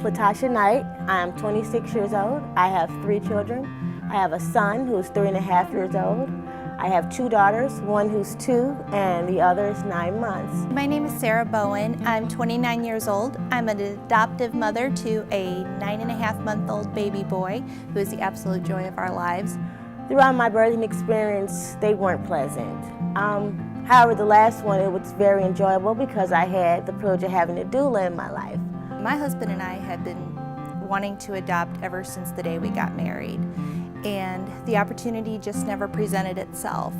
Latasha Knight. I am 26 years old. I have 3 children. I have a son who's 3.5 years old. I have 2 daughters, one who's 2 and the other is 9 months. My name is Sarah Bowen. I'm 29 years old. I'm an adoptive mother to a 9.5-month-old baby boy who is the absolute joy of our lives. Throughout my birthing experience, they weren't pleasant. However, the last one, it was very enjoyable because I had the privilege of having a doula in my life. My husband and I had been wanting to adopt ever since the day we got married, and the opportunity just never presented itself.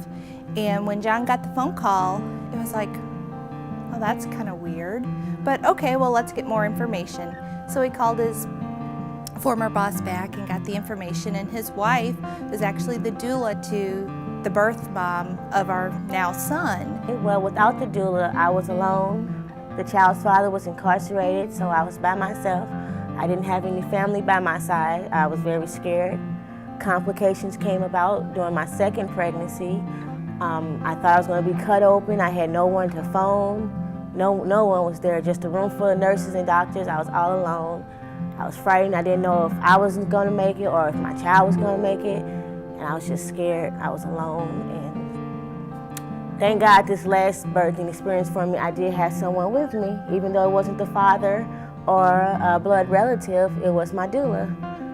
And when John got the phone call, it was like, oh, that's kind of weird, but okay, well, let's get more information. So he called his former boss back and got the information, and his wife was actually the doula to the birth mom of our now son. Well, without the doula, I was alone. The child's father was incarcerated, so I was by myself. I didn't have any family by my side. I was very scared. Complications came about during my second pregnancy. I thought I was going to be cut open. I had no one to phone. No one was there, just a room full of nurses and doctors. I was all alone. I was frightened. I didn't know if I was going to make it or if my child was going to make it. And I was just scared. I was alone. And thank God this last birthing experience for me, I did have someone with me. Even though it wasn't the father or a blood relative, it was my doula.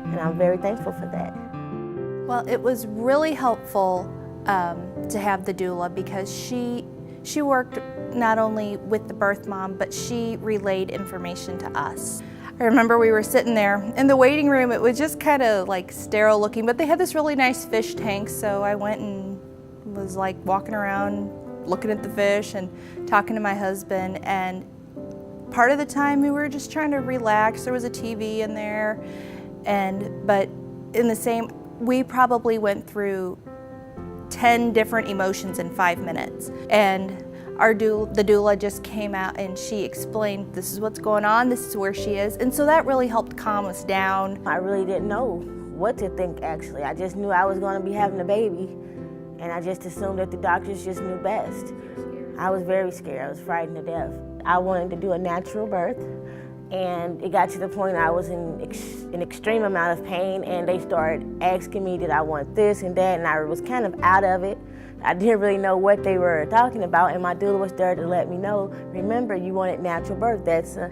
And I'm very thankful for that. Well, it was really helpful to have the doula because she worked not only with the birth mom, but she relayed information to us. I remember we were sitting there in the waiting room. It was just kind of like sterile looking, but they had this really nice fish tank, so I went and was like walking around looking at the fish and talking to my husband, and part of the time we were just trying to relax. There was a TV in there, but in the same, we probably went through 10 different emotions in 5 minutes. And the doula just came out and she explained, this is what's going on, this is where she is. And so that really helped calm us down. I really didn't know what to think, actually. I just knew I was going to be having a baby, and I just assumed that the doctors just knew best. I was very scared. I was frightened to death. I wanted to do a natural birth, and it got to the point I was in an extreme amount of pain, and they started asking me, did I want this and that, and I was kind of out of it. I didn't really know what they were talking about, and my doula was there to let me know, remember, you wanted natural birth. That's a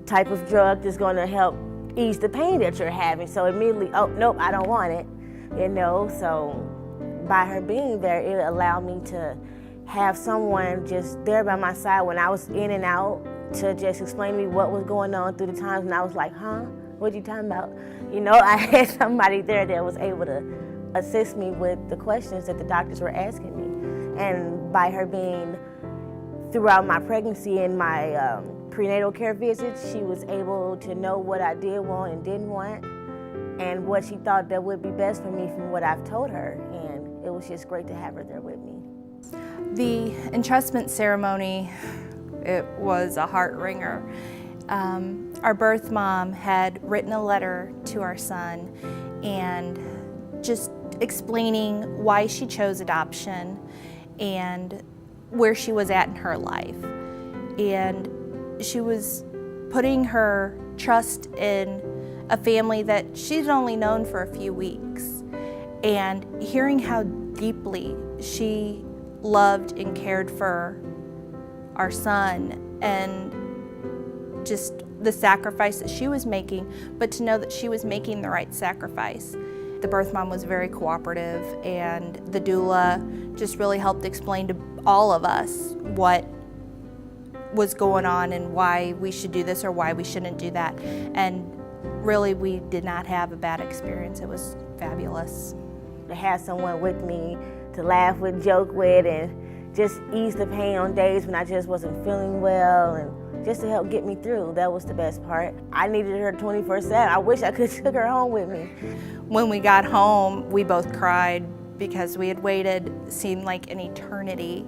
type of drug that's going to help ease the pain that you're having. So immediately, oh, nope, I don't want it, So by her being there, it allowed me to have someone just there by my side when I was in and out to just explain to me what was going on through the times when I was like, huh, what you talking about? I had somebody there that was able to assist me with the questions that the doctors were asking me. And by her being throughout my pregnancy and my prenatal care visits, she was able to know what I did want and didn't want and what she thought that would be best for me from what I've told her. And it was just great to have her there with me. The entrustment ceremony, it was a heart-wringer. Our birth mom had written a letter to our son and just explaining why she chose adoption and where she was at in her life. And she was putting her trust in a family that she'd only known for a few weeks. And hearing how deeply she loved and cared for our son and just the sacrifice that she was making, but to know that she was making the right sacrifice. The birth mom was very cooperative, and the doula just really helped explain to all of us what was going on and why we should do this or why we shouldn't do that. And really, we did not have a bad experience. It was fabulous. To have someone with me to laugh with, joke with, and just ease the pain on days when I just wasn't feeling well, and just to help get me through. That was the best part. I needed her 24/7. I wish I could have took her home with me. When we got home, we both cried because we had waited, seemed like an eternity,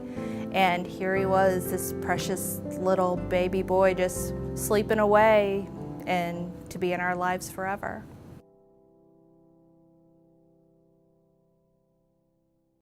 and here he was, this precious little baby boy just sleeping away and to be in our lives forever.